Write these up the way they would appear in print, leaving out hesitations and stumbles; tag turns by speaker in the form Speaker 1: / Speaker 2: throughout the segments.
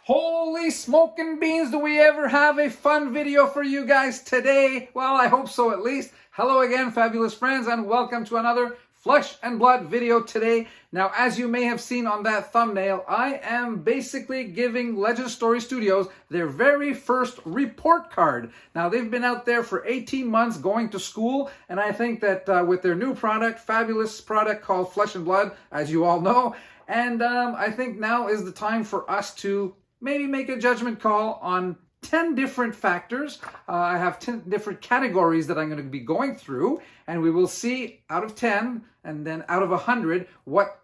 Speaker 1: Holy smoking beans, do we ever have a fun video for you guys today? Well, I hope so at least. Hello again, fabulous friends, and welcome to another Flesh and Blood video today. Now, as you may have seen on that thumbnail, I am basically giving Legend Story Studios their very first report card. Now, they've been out there for 18 months going to school, and I think that with their new product, fabulous product called Flesh and Blood, as you all know, and I think now is the time for us to maybe make a judgment call on 10 different factors. I have 10 different categories that I'm going to be going through, and we will see out of 10 and then out of 100 what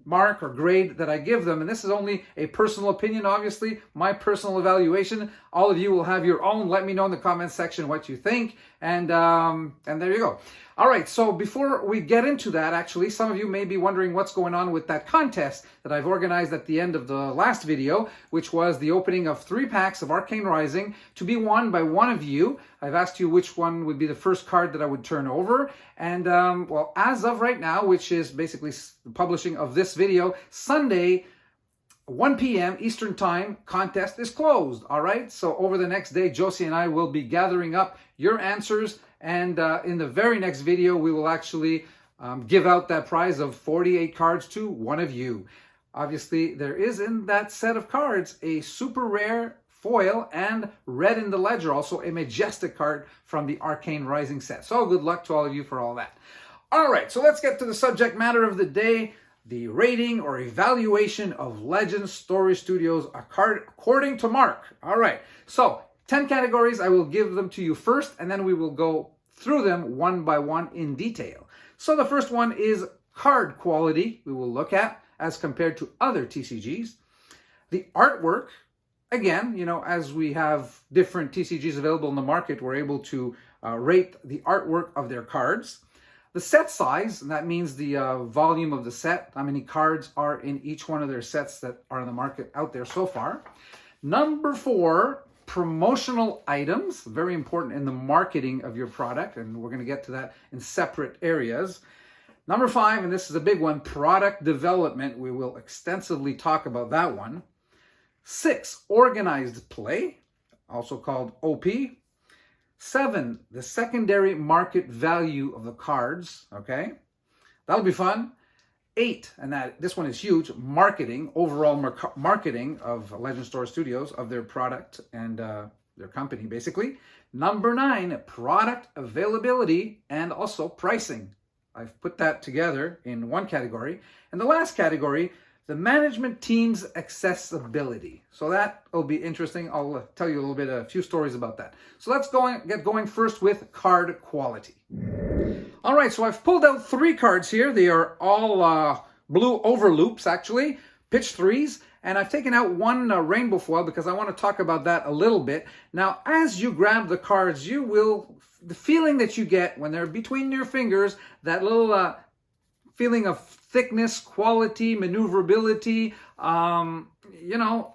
Speaker 1: mark or grade that I give them. And this is only a personal opinion, obviously, my personal evaluation. All of you will have your own. Let me know in the comments section what you think, and there you go. All right, so before we get into that, actually, some of you may be wondering what's going on with that contest that I've organized at the end of the last video, which was the opening of 3 packs of Arcane Rising to be won by one of you. I've asked you which one would be the first card that I would turn over. And, well, as of right now, which is basically the publishing of this video, Sunday, 1 p.m. Eastern Time, contest is closed, all right? So over the next day, Josie and I will be gathering up your answers, and in the very next video, we will actually give out that prize of 48 cards to one of you. Obviously, there is in that set of cards a super rare foil and red in the ledger, also a majestic card from the Arcane Rising set. So good luck to all of you for all that. All right, so let's get to the subject matter of the day. The rating or evaluation of Legend Story Studios, a card according to Mark. All right, so 10 categories. I will give them to you first, and then we will go through them one by one in detail. So the first one is card quality. We will look at as compared to other TCGs. The artwork, again, you know, as we have different TCGs available in the market, we're able to rate the artwork of their cards. The set size, and that means the volume of the set, how many cards are in each one of their sets that are in the market out there so far. Number 4, promotional items, very important in the marketing of your product, and we're going to get to that in separate areas. Number 5, and this is a big one, product development. We will extensively talk about that one. 6, organized play, also called OP. 7, the secondary market value of the cards, okay? That'll be fun. 8, and this one is huge, marketing, overall marketing of Legend Story Studios, of their product and their company, basically. Number 9, product availability and also pricing. I've put that together in one category. And the last category, the management team's accessibility. So that will be interesting. I'll tell you a few stories about that. So let's get going first with card quality. All right, so I've pulled out 3 cards here. They are all blue overloops, actually, pitch 3s. And I've taken out one rainbow foil because I want to talk about that a little bit. Now, as you grab the cards, the feeling that you get when they're between your fingers, that little feeling of thickness, quality, maneuverability, you know,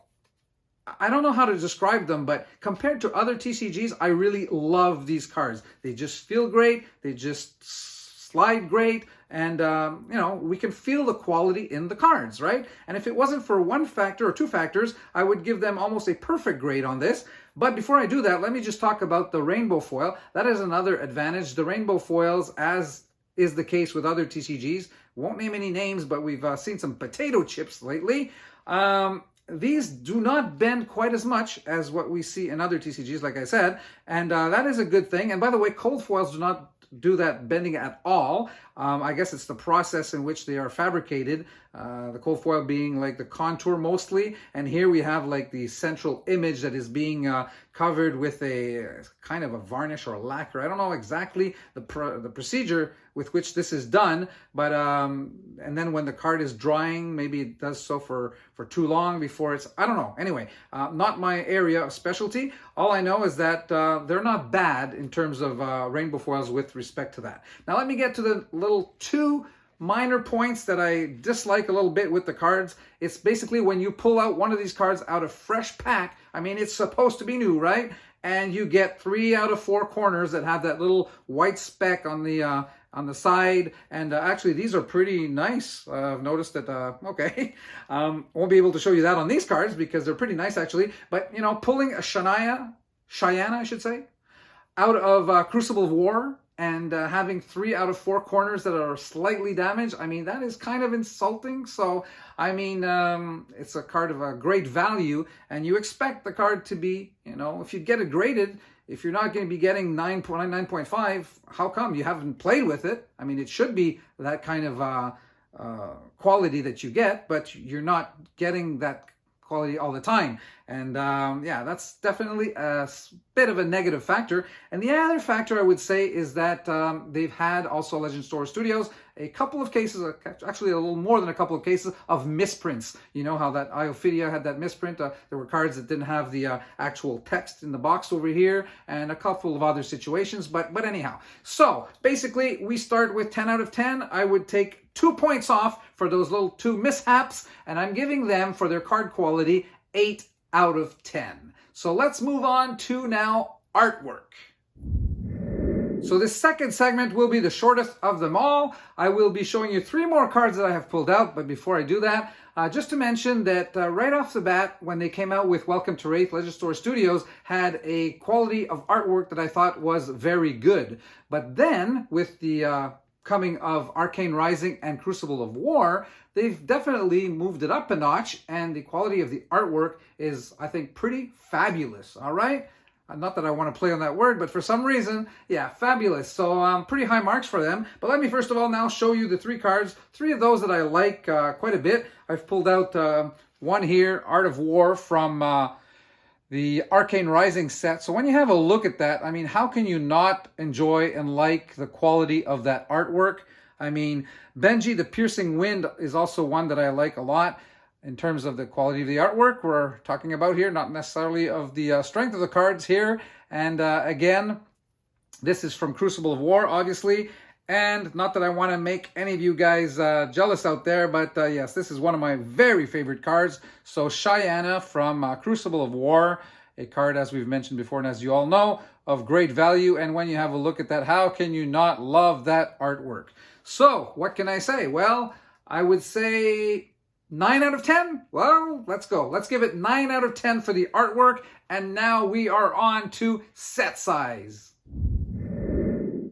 Speaker 1: I don't know how to describe them, but compared to other TCGs, I really love these cards. They just feel great. They just slide great. And, you know, we can feel the quality in the cards, right? And if it wasn't for one factor or 2 factors, I would give them almost a perfect grade on this. But before I do that, let me just talk about the rainbow foil. That is another advantage. The rainbow foils, as is the case with other TCGs, won't name any names, but we've seen some potato chips lately. These do not bend quite as much as what we see in other TCGs, like I said, and that is a good thing. And by the way, cold foils do not do that bending at all. I guess it's the process in which they are fabricated, the cold foil being like the contour mostly, and here we have like the central image that is being covered with a kind of a varnish or a lacquer. I don't know exactly the procedure with which this is done, but and then when the card is drying, maybe it does so for too long before it's, I don't know. Anyway, not my area of specialty. All I know is that they're not bad in terms of rainbow foils with respect to that. Now let me get to the little 2 minor points that I dislike a little bit with the cards. It's basically when you pull out one of these cards out of fresh pack, I mean, it's supposed to be new, right? And you get 3 out of 4 corners that have that little white speck on the on the side, and actually these are pretty nice. I've noticed that, okay, won't be able to show you that on these cards because they're pretty nice actually, but you know, pulling a Cheyenne, I should say, out of Crucible of War, and having 3 out of 4 corners that are slightly damaged, I mean, that is kind of insulting. So, I mean, it's a card of a great value, and you expect the card to be, you know, if you get it graded, if you're not going to be getting 9.5, how come? You haven't played with it. I mean, it should be that kind of quality that you get, but you're not getting that quality all the time. And yeah, that's definitely a bit of a negative factor. And the other factor I would say is that they've had also Legend Store Studios a couple of cases, actually a little more than a couple of cases of misprints. You know how that Iophidia had that misprint. There were cards that didn't have the actual text in the box over here, and a couple of other situations. But anyhow, so basically we start with 10 out of 10. I would take 2 points off for those little 2 mishaps, and I'm giving them for their card quality 8 out of 10. So let's move on to now artwork. So this second segment will be the shortest of them all. I will be showing you 3 more cards that I have pulled out, but before I do that, just to mention that right off the bat, when they came out with Welcome to Wraith, Legend Store Studios had a quality of artwork that I thought was very good. But then, with the coming of Arcane Rising and Crucible of War, they've definitely moved it up a notch, and the quality of the artwork is, I think, pretty fabulous, all right? Not that I want to play on that word, but for some reason, yeah, fabulous. So pretty high marks for them. But let me first of all now show you the 3 cards, 3 of those that I like quite a bit. I've pulled out one here, Art of War, from the Arcane Rising set. So when you have a look at that, I mean, how can you not enjoy and like the quality of that artwork? I mean, Benji the Piercing Wind is also one that I like a lot. In terms of the quality of the artwork we're talking about here, not necessarily of the strength of the cards here. And again, this is from Crucible of War, obviously. And not that I want to make any of you guys jealous out there, but yes, this is one of my very favorite cards. So Cheyenne from Crucible of War, a card, as we've mentioned before, and as you all know, of great value. And when you have a look at that, how can you not love that artwork? So what can I say? Well, I would say 9 out of 10? Well, let's go. Let's give it 9 out of 10 for the artwork. And now we are on to set size.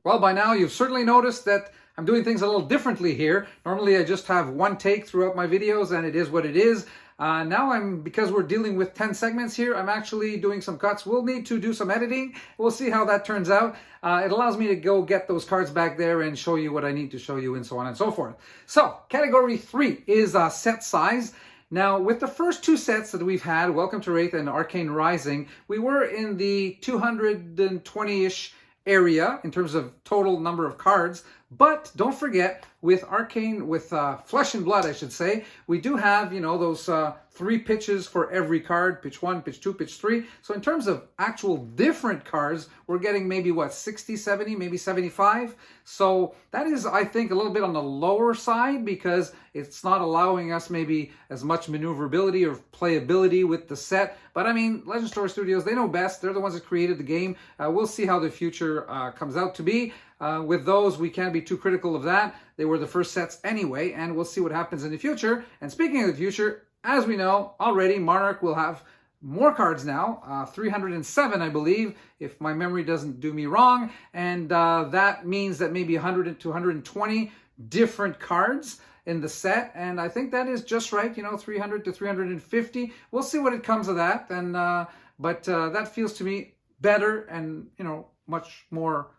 Speaker 1: Well, by now you've certainly noticed that I'm doing things a little differently here. Normally I just have one take throughout my videos, and it is what it is. Now because we're dealing with 10 segments here, I'm actually doing some cuts. We'll need to do some editing. We'll see how that turns out. It allows me to go get those cards back there and show you what I need to show you, and so on and so forth. So category 3 is set size. Now, with the first 2 sets that we've had, Welcome to Wraith and Arcane Rising, we were in the 220-ish area in terms of total number of cards. But don't forget, with Flesh and Blood, I should say, we do have, you know, those 3 pitches for every card, pitch 1, pitch 2, pitch 3. So in terms of actual different cards, we're getting maybe, what, 60, 70, maybe 75? So that is, I think, a little bit on the lower side because it's not allowing us maybe as much maneuverability or playability with the set. But I mean, Legend Store Studios, they know best. They're the ones that created the game. We'll see how the future comes out to be. With those, we can't be too critical of that. They were the first sets anyway, and we'll see what happens in the future. And speaking of the future, as we know already, Monarch will have more cards now, 307, I believe, if my memory doesn't do me wrong. And that means that maybe 100 to 120 different cards in the set. And I think that is just right, you know, 300 to 350. We'll see what it comes of that. And but that feels to me better and, you know, much more,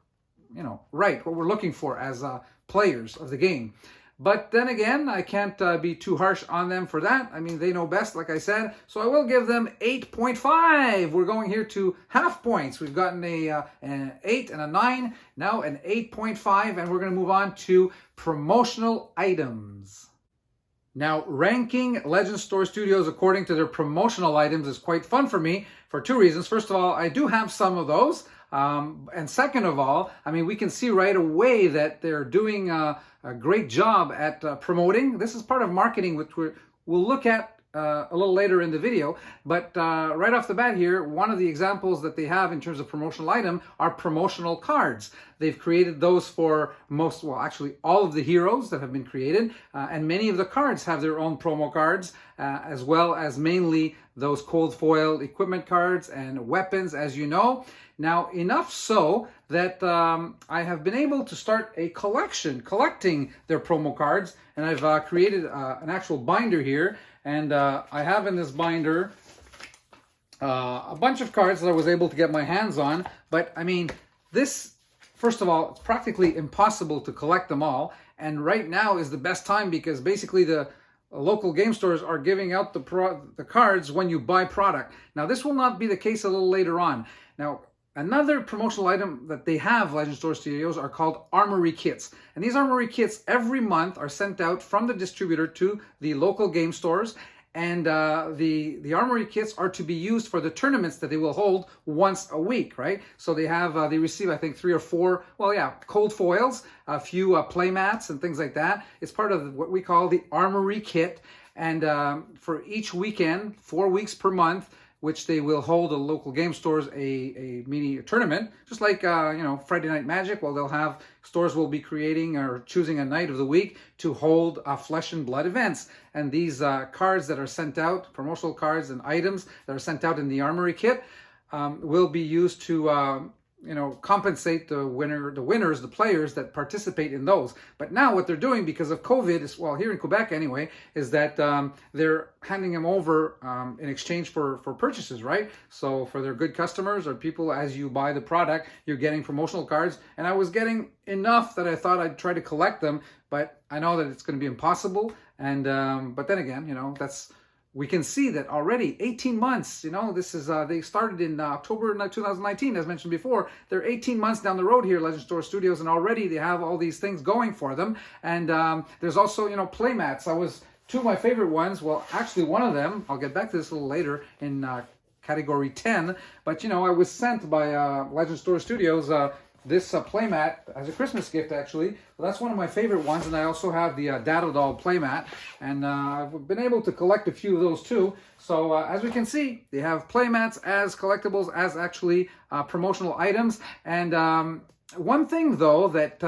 Speaker 1: you know, right, what we're looking for as players of the game. But then again, I can't be too harsh on them for that. I mean, they know best, like I said. So I will give them 8.5. We're going here to half points. We've gotten an 8 and a 9, now an 8.5, and we're going to move on to promotional items. Now, ranking Legend Store Studios according to their promotional items is quite fun for me for 2 reasons. First of all, I do have some of those. And second of all, I mean, we can see right away that they're doing a great job at promoting. This is part of marketing, which we'll look at a little later in the video, but right off the bat here, one of the examples that they have in terms of promotional item are promotional cards. They've created those for actually all of the heroes that have been created, and many of the cards have their own promo cards, as well as mainly those cold foil equipment cards and weapons, as you know. Now, enough so that I have been able to start a collecting their promo cards, and I've created an actual binder here, and I have in this binder a bunch of cards that I was able to get my hands on. But I mean, this, first of all, it's practically impossible to collect them all, and right now is the best time because basically the local game stores are giving out the cards when you buy product. Now, this will not be the case a little later on. Now, another promotional item that they have, Legend Store Studios, are called Armory Kits. And these Armory Kits every month are sent out from the distributor to the local game stores. And the Armory Kits are to be used for the tournaments that they will hold once a week, right? So they receive, I think, 3 or 4, cold foils, a few play mats and things like that. It's part of what we call the Armory Kit. And for each weekend, 4 weeks per month, which they will hold at local game stores a mini tournament, just like Friday Night Magic. Well, stores will be creating or choosing a night of the week to hold Flesh and Blood events. And these cards that are sent out, promotional cards and items that are sent out in the Armory Kit, will be used to compensate the winners, the players that participate in those. But now what they're doing because of COVID is, well, here in Quebec anyway, is that they're handing them over in exchange for purchases, right? So for their good customers or people, as you buy the product, you're getting promotional cards. And I was getting enough that I thought I'd try to collect them, but I know that it's going to be impossible. And but then again, we can see that already 18 months, this is, they started in October 2019, as mentioned before. They're 18 months down the road here, Legend Store Studios, and already they have all these things going for them. And there's also, play mats. Two of my favorite ones, well, actually one of them, I'll get back to this a little later in category 10, but, I was sent by Legend Store Studios this playmat as a Christmas gift, actually. Well, that's one of my favorite ones, and I also have the Dado Doll playmat, and I've been able to collect a few of those too. So as we can see, they have playmats as collectibles, as actually promotional items. And one thing though that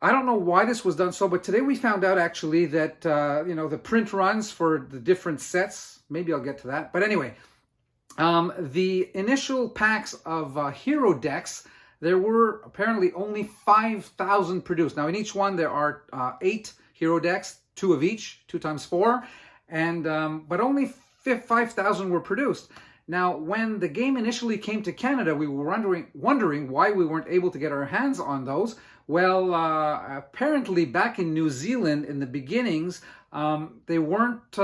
Speaker 1: I don't know why this was done so, but today we found out actually that the print runs for the different sets, maybe I'll get to that, but anyway, the initial packs of hero decks, there were apparently only 5,000 produced. Now in each one there are 8 hero decks, 2 of each, 2 times 4, and but only 5,000 were produced. Now when the game initially came to Canada, we were wondering why we weren't able to get our hands on those. Well, apparently back in New Zealand in the beginnings, they weren't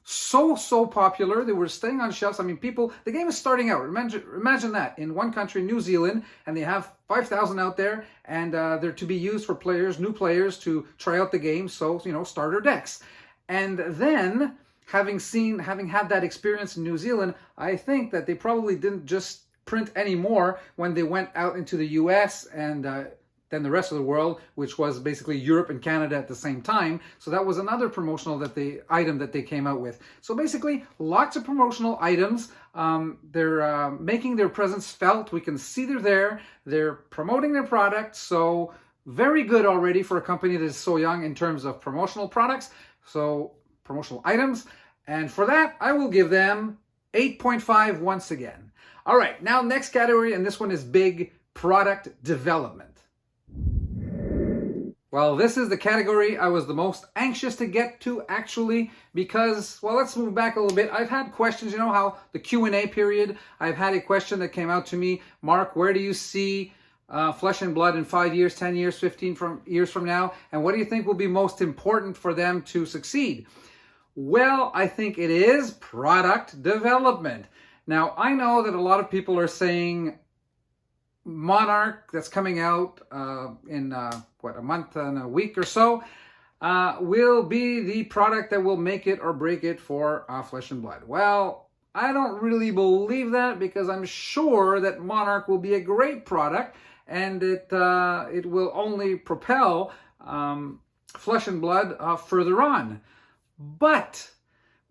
Speaker 1: so popular. They were staying on shelves. I mean, the game is starting out. Imagine that in one country, New Zealand, and they have 5,000 out there, and they're to be used for new players to try out the game. So, starter decks. And then having had that experience in New Zealand, I think that they probably didn't just print any more when they went out into the US and then the rest of the world, which was basically Europe and Canada at the same time. So that was another promotional item that they came out with. So basically, lots of promotional items. They're making their presence felt. We can see they're there. They're promoting their product. So very good already for a company that is so young in terms of promotional products. So promotional items. And for that, I will give them 8.5 once again. All right, now next category, and this one is big, product development. Well, this is the category I was the most anxious to get to, actually, because, well, let's move back a little bit. I've had questions, how the Q&A period, I've had a question that came out to me, Mark, where do you see Flesh and Blood in 5 years, 10 years, 15 years from now? And what do you think will be most important for them to succeed? Well, I think it is product development. Now, I know that a lot of people are saying Monarch, that's coming out in a month and a week or so, will be the product that will make it or break it for Flesh and Blood. Well, I don't really believe that, because I'm sure that Monarch will be a great product, and it will only propel Flesh and Blood further on. But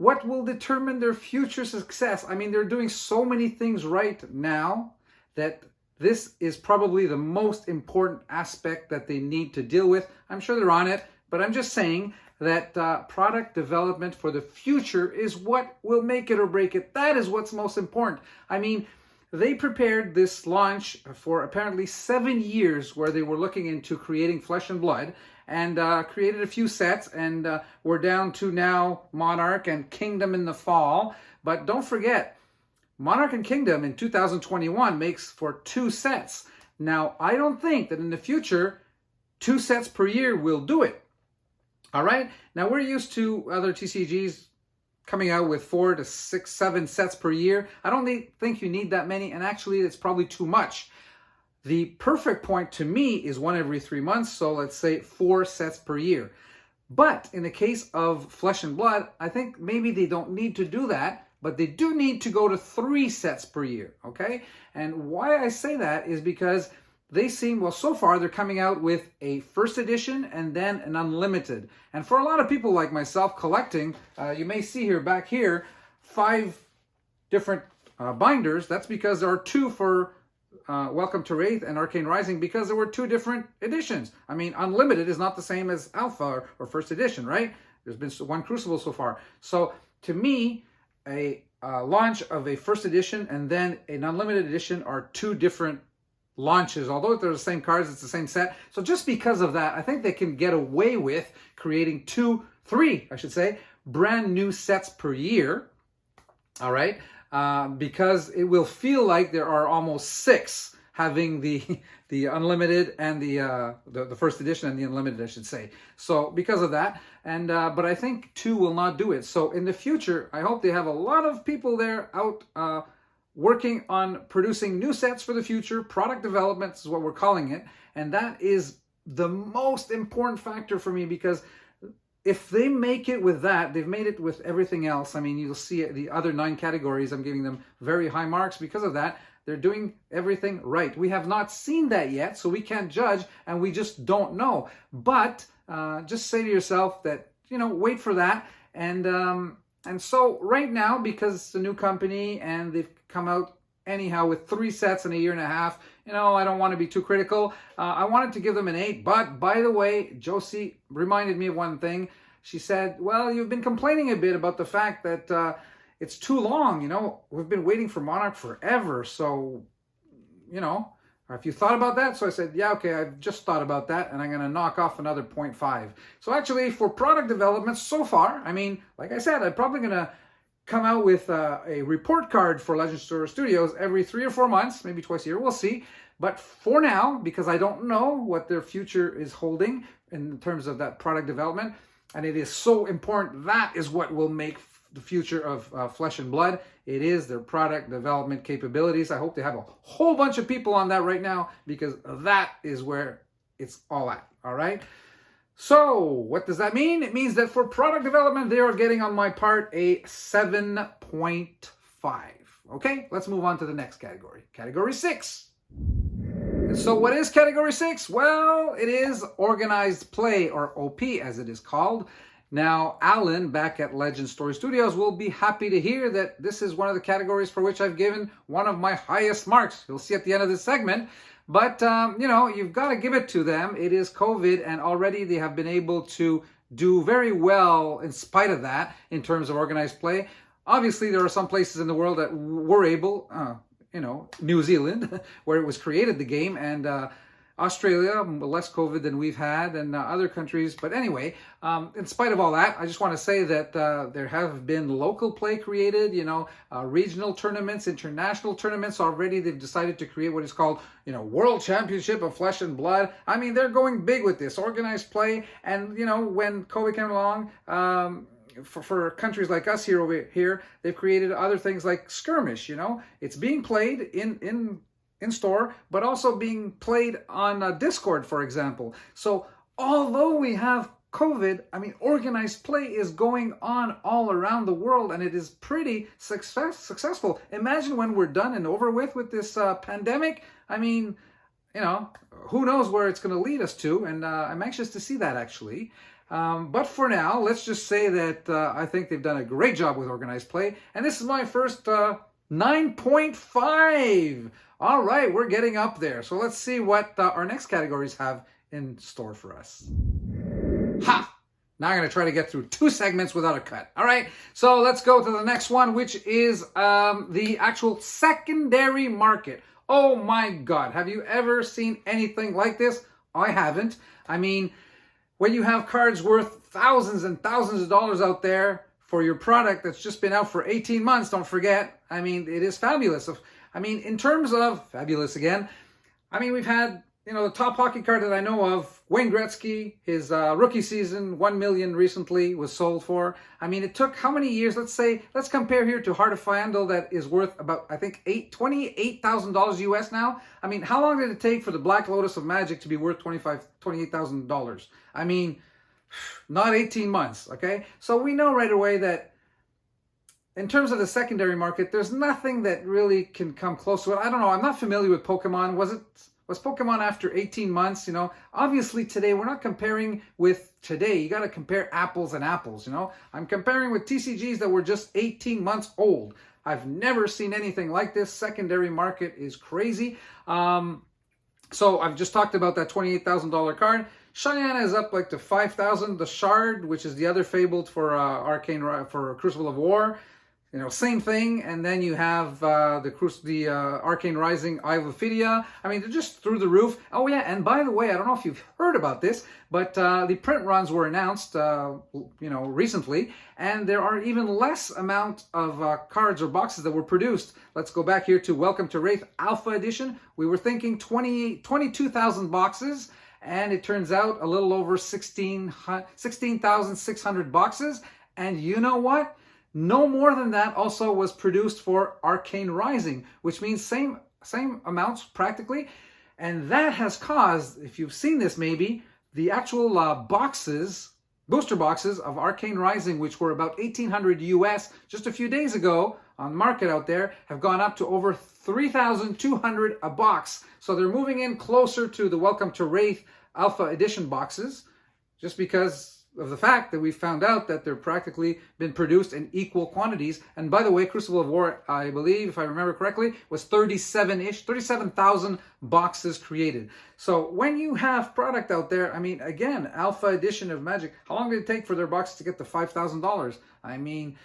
Speaker 1: what will determine their future success? I mean, they're doing so many things right now that this is probably the most important aspect that they need to deal with. I'm sure they're on it, but I'm just saying that product development for the future is what will make it or break it. That is what's most important. I mean, they prepared this launch for apparently 7 years where they were looking into creating Flesh and Blood, and created a few sets, and we're down to now Monarch and Kingdom in the fall. But don't forget, Monarch and Kingdom in 2021 makes for 2 sets. Now, I don't think that in the future, 2 sets per year will do it. All right? Now, we're used to other TCGs coming out with 4 to 6, 7 sets per year. I don't think you need that many, and actually, it's probably too much. The perfect point to me is 1 every 3 months, so let's say 4 sets per year. But in the case of Flesh and Blood, I think maybe they don't need to do that, but they do need to go to 3 sets per year, okay? And why I say that is because they seem, well, so far they're coming out with a first edition and then an unlimited. And for a lot of people like myself collecting, you may see here, back here, 5 different binders. That's because there are 2 for Welcome to Wraith and Arcane Rising, because there were 2 different editions. I mean, Unlimited is not the same as Alpha or First Edition, right? There's been 1 Crucible so far. So to me, a launch of a First Edition and then an Unlimited Edition are 2 different launches. Although they're the same cards, it's the same set. So just because of that, I think they can get away with creating 3, I should say, brand new sets per year. All right. Because it will feel like there are almost 6, having the unlimited and the first edition and the unlimited, I should say. So because of that, and but I think 2 will not do it. So in the future, I hope they have a lot of people there out working on producing new sets for the future. Product development is what we're calling it, and that is the most important factor for me, because if they make it with that, they've made it with everything else. I mean, you'll see the other 9 categories, I'm giving them very high marks because of that. They're doing everything right. We have not seen that yet, so we can't judge, and we just don't know. But just say to yourself that, you know, wait for that. And so right now, because it's a new company and they've come out anyhow with 3 sets in a year and a half, you know, I don't want to be too critical. I wanted to give them an 8, but by the way, Josie reminded me of one thing. She said, well, you've been complaining a bit about the fact that it's too long, you know, we've been waiting for Monarch forever. So, you know, if you thought about that. So I said, yeah, okay, I've just thought about that, and I'm going to knock off another 0.5. So actually, for product development so far, I mean, like I said, I'm probably going to come out with a report card for Legend Store Studios every 3 or 4 months, maybe twice a year, we'll see. But for now, because I don't know what their future is holding in terms of that product development, and it is so important, that is what will make the future of Flesh and Blood. It is their product development capabilities. I hope they have a whole bunch of people on that right now, because that is where it's all at, all right? So what does that mean? It means that for product development, they are getting on my part a 7.5. Okay, let's move on to the next category. Category 6. And so what is category 6? Well, it is organized play, or OP as it is called. Now, Alan back at Legend Story Studios will be happy to hear that this is one of the categories for which I've given one of my highest marks. You'll see at the end of this segment. But, you know, you've got to give it to them. It is COVID, and already they have been able to do very well in spite of that in terms of organized play. Obviously, there are some places in the world that were able, you know, New Zealand, where it was created, the game, and Australia, less COVID than we've had, and other countries. But anyway, in spite of all that, I just want to say that there have been local play created, you know, regional tournaments, international tournaments. Already they've decided to create what is called, you know, World Championship of Flesh and Blood. I mean, they're going big with this organized play. And, you know, when COVID came along, for countries like us over here, they've created other things like skirmish, you know. It's being played in store, but also being played on Discord, for example. So although we have COVID, I mean, organized play is going on all around the world, and it is pretty successful. Imagine when we're done and over with this pandemic. I mean, you know, who knows where it's going to lead us to, and I'm anxious to see that, actually. But for now, let's just say that I think they've done a great job with organized play. And this is my first 9.5. All right, we're getting up there. So let's see what our next categories have in store for us. Ha! Now I'm going to try to get through 2 segments without a cut. All right, so let's go to the next one, which is the actual secondary market. Oh my God, have you ever seen anything like this? I haven't. I mean, when you have cards worth thousands and thousands of dollars out there for your product that's just been out for 18 months, don't forget, I mean, it is fabulous. I mean, in terms of fabulous again, I mean, we've had, you know, the top hockey card that I know of, Wayne Gretzky, his rookie season, 1 million recently was sold for. I mean, it took how many years? Let's compare here to Heart of Fyandel that is worth about, I think, $28,000 US now. I mean, how long did it take for the Black Lotus of Magic to be worth $28,000? I mean, not 18 months, okay? So we know right away that in terms of the secondary market, there's nothing that really can come close to it. I don't know. I'm not familiar with Pokemon. Was Pokemon after 18 months, you know? Obviously today, we're not comparing with today. You got to compare apples and apples, you know? I'm comparing with TCGs that were just 18 months old. I've never seen anything like this. Secondary market is crazy. So I've just talked about that $28,000 card. Cheyenne is up like to 5,000. The Shard, which is the other fabled for for Crucible of War, you know, same thing. And then you have the Arcane Rising Eye of Ophidia. I mean, they're just through the roof. Oh yeah, and by the way, I don't know if you've heard about this, but the print runs were announced, you know, recently, and there are even less amount of cards or boxes that were produced. Let's go back here to Welcome to Wraith Alpha Edition. We were thinking 22,000 boxes, and it turns out a little over 16,600 boxes. And you know what? No more than that also was produced for Arcane Rising, which means same amounts practically. And that has caused, if you've seen this maybe, the actual booster boxes of Arcane Rising, which were about 1,800 US just a few days ago on market out there, have gone up to over 3,200 a box. So they're moving in closer to the Welcome to Wraith Alpha Edition boxes, just because of the fact that we found out that they're practically been produced in equal quantities. And by the way, Crucible of War, I believe, if I remember correctly, was 37,000 boxes created. So when you have product out there, I mean, again, Alpha Edition of Magic, how long did it take for their boxes to get to $5,000? I mean,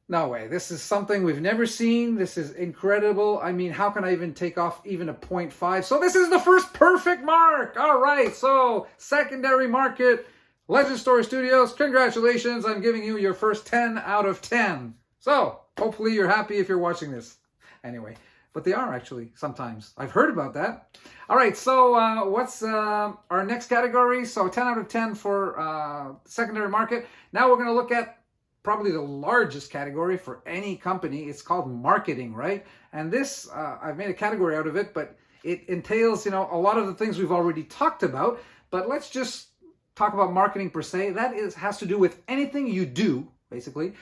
Speaker 1: no way. This is something we've never seen. This is incredible. I mean, how can I even take off even a 0.5? So this is the first perfect mark. All right, so secondary market, Legend Story Studios, congratulations. I'm giving you your first 10 out of 10. So hopefully you're happy if you're watching this. Anyway, but they are actually sometimes. I've heard about that. All right, so what's our next category? So 10 out of 10 for secondary market. Now we're going to look at probably the largest category for any company. It's called marketing, right? And this, I've made a category out of it, but it entails, you know, a lot of the things we've already talked about. But let's just talk about marketing per se. That has to do with anything you do, basically.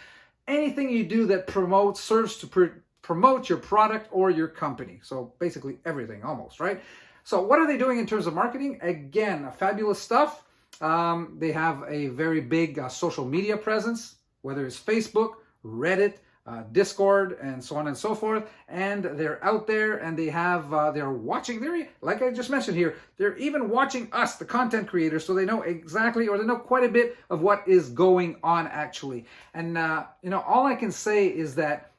Speaker 1: Anything you do that serves to promote your product or your company. So basically everything, almost, right? So what are they doing in terms of marketing? Again, fabulous stuff. They have a very big social media presence, whether it's Facebook, Reddit, Discord, and so on and so forth. And they're out there, and they're watching. Like I just mentioned here, they're even watching us, the content creators, so they know exactly, or they know quite a bit of what is going on actually. And you know, all I can say is that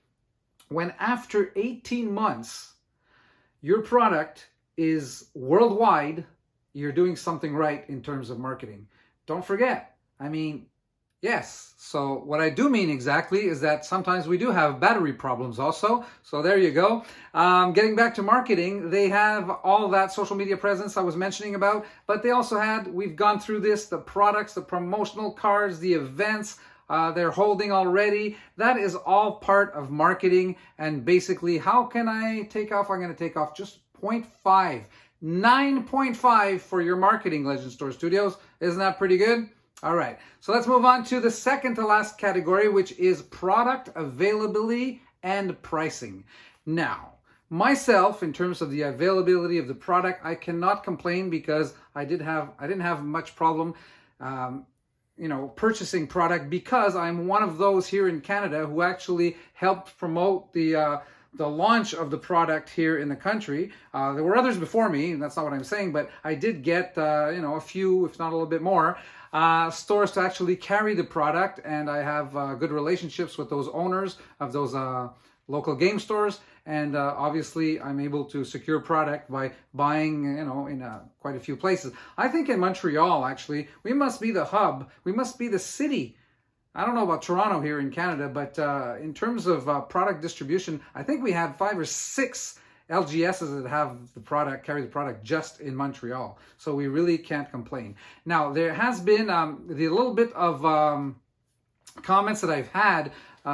Speaker 1: when after 18 months, your product is worldwide, you're doing something right in terms of marketing. Don't forget, I mean, yes. So what I do mean exactly is that sometimes we do have battery problems also. So there you go. Getting back to marketing, they have all that social media presence I was mentioning about, but they also we've gone through this, the products, the promotional cards, the events they're holding already. That is all part of marketing. And basically, how can I take off? I'm going to take off just 0.5. 9.5 for your marketing, Legend Store Studios. Isn't that pretty good? All right, so let's move on to the second to last category, which is product availability and pricing. Now, myself, in terms of the availability of the product, I cannot complain because I didn't have much problem purchasing product, because I'm one of those here in Canada who actually helped promote the launch of the product here in the country. There were others before me, and that's not what I'm saying, but I did get a few, if not a little bit more, stores to actually carry the product, and I have good relationships with those owners of those local game stores, and obviously I'm able to secure product by buying in quite a few places. I think in Montreal, actually, we must be the hub, we must be the city. I don't know about Toronto here in Canada, but in terms of product distribution, I think we have 5 or 6 LGSs that have the product, carry the product just in Montreal. So we really can't complain. Now, there has been the little bit of comments that I've had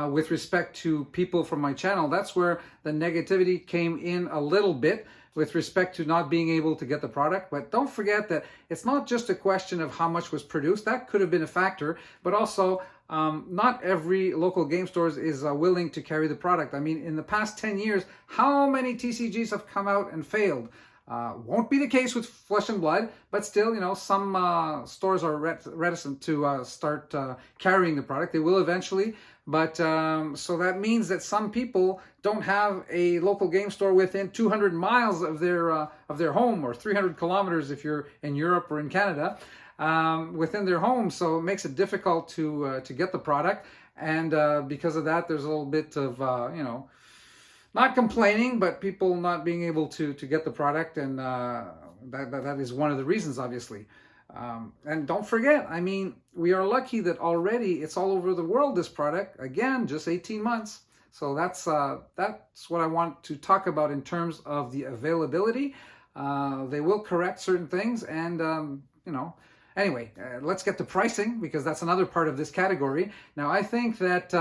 Speaker 1: with respect to people from my channel. That's where the negativity came in a little bit, with respect to not being able to get the product. But don't forget that it's not just a question of how much was produced. That could have been a factor, but also not every local game stores is willing to carry the product. I mean, in the past 10 years, how many TCGs have come out and failed? Won't be the case with Flesh and Blood, but still, some stores are reticent to start carrying the product. They will eventually, but so that means that some people don't have a local game store within 200 miles of their home, or 300 kilometers if you're in Europe or in Canada, within their home. So it makes it difficult to get the product, and because of that, there's a little bit of not complaining, but people not being able to get the product, and that is one of the reasons, obviously. And don't forget, I mean, we are lucky that already it's all over the world, this product. Again, just 18 months. So that's what I want to talk about in terms of the availability. They will correct certain things, and anyway, let's get to pricing, because that's another part of this category. Now, I think that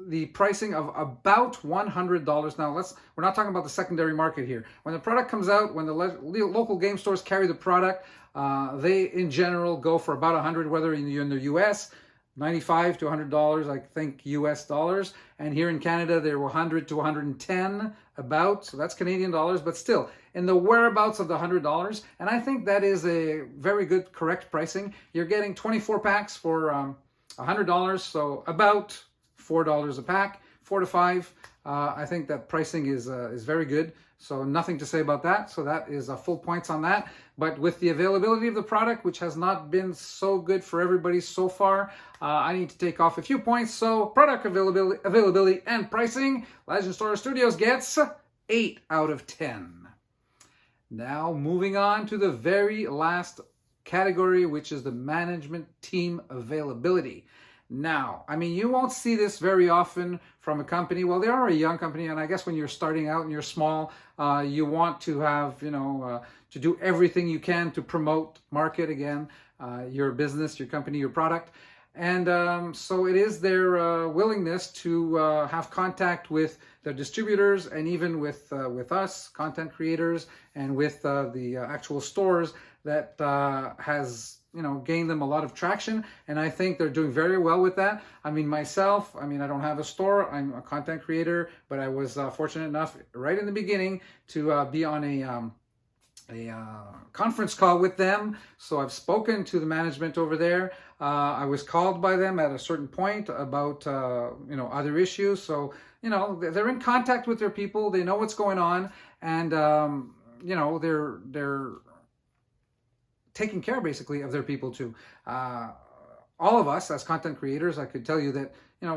Speaker 1: the pricing of about $100. Now, we're not talking about the secondary market here. When the product comes out, when the local game stores carry the product, they in general go for about $100, whether you're in the US, $95 to $100, I think, US dollars. And here in Canada, they're $100 to $110 about, so that's Canadian dollars, but still in the whereabouts of the $100. And I think that is a very good, correct pricing. You're getting 24 packs for $100, so about $4 a pack, 4 to 5. I think that pricing is very good. So nothing to say about that. So that is full points on that. But with the availability of the product, which has not been so good for everybody so far, I need to take off a few points. So product availability and pricing, Legend Store Studios gets 8 out of 10. Now moving on to the very last category, which is the management team availability. Now, I mean, you won't see this very often from a company. Well, they are a young company, and I guess when you're starting out and you're small, you want to have, to do everything you can to promote, market again, your business, your company, your product. And so it is their willingness to have contact with their distributors, and even with us, content creators, and with the actual stores, that has gained them a lot of traction, and I think they're doing very well with that. I mean, myself, I don't have a store, I'm a content creator, but I was fortunate enough right in the beginning to be on a conference call with them. So I've spoken to the management over there. I was called by them at a certain point about other issues. So they're in contact with their people. They know what's going on, and they're taking care basically of their people too. All of us as content creators, I could tell you that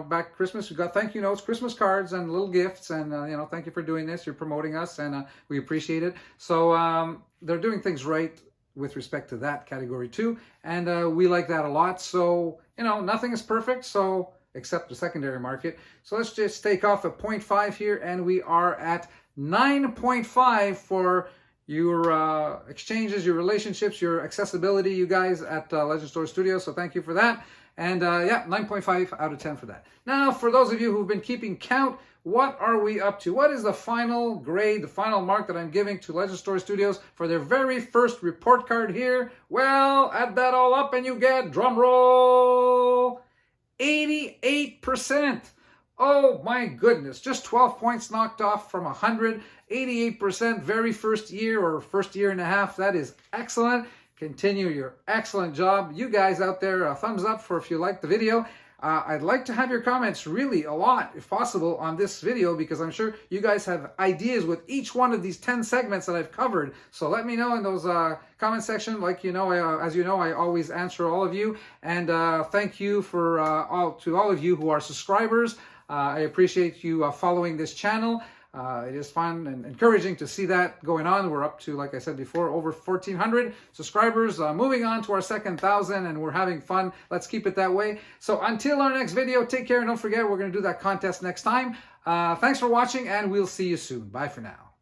Speaker 1: back Christmas we got thank you notes, Christmas cards, and little gifts, and thank you for doing this, you're promoting us, and we appreciate it. So they're doing things right with respect to that category too, and we like that a lot. So nothing is perfect, so except the secondary market. So let's just take off a 0.5 here, and we are at 9.5 for your exchanges, your relationships, your accessibility, you guys at Legend Store Studios. So thank you for that. And yeah, 9.5 out of 10 for that. Now, for those of you who've been keeping count, what are we up to? What is the final grade, the final mark that I'm giving to Legend Store Studios for their very first report card here? Well, add that all up and you get, drum roll, 88%. Oh my goodness, just 12 points knocked off from 100, 88%, very first year or first year and a half. That is excellent. Continue your excellent job. You guys out there, thumbs up if you liked the video. I'd like to have your comments really a lot, if possible, on this video, because I'm sure you guys have ideas with each one of these 10 segments that I've covered. So let me know in those comment section. Like as you know, I always answer all of you. And thank you for all of you who are subscribers. I appreciate you following this channel. It is fun and encouraging to see that going on. We're up to, like I said before, over 1,400 subscribers, moving on to our second 1,000, and we're having fun. Let's keep it that way. So until our next video, take care, and don't forget, we're going to do that contest next time. Thanks for watching, and we'll see you soon. Bye for now.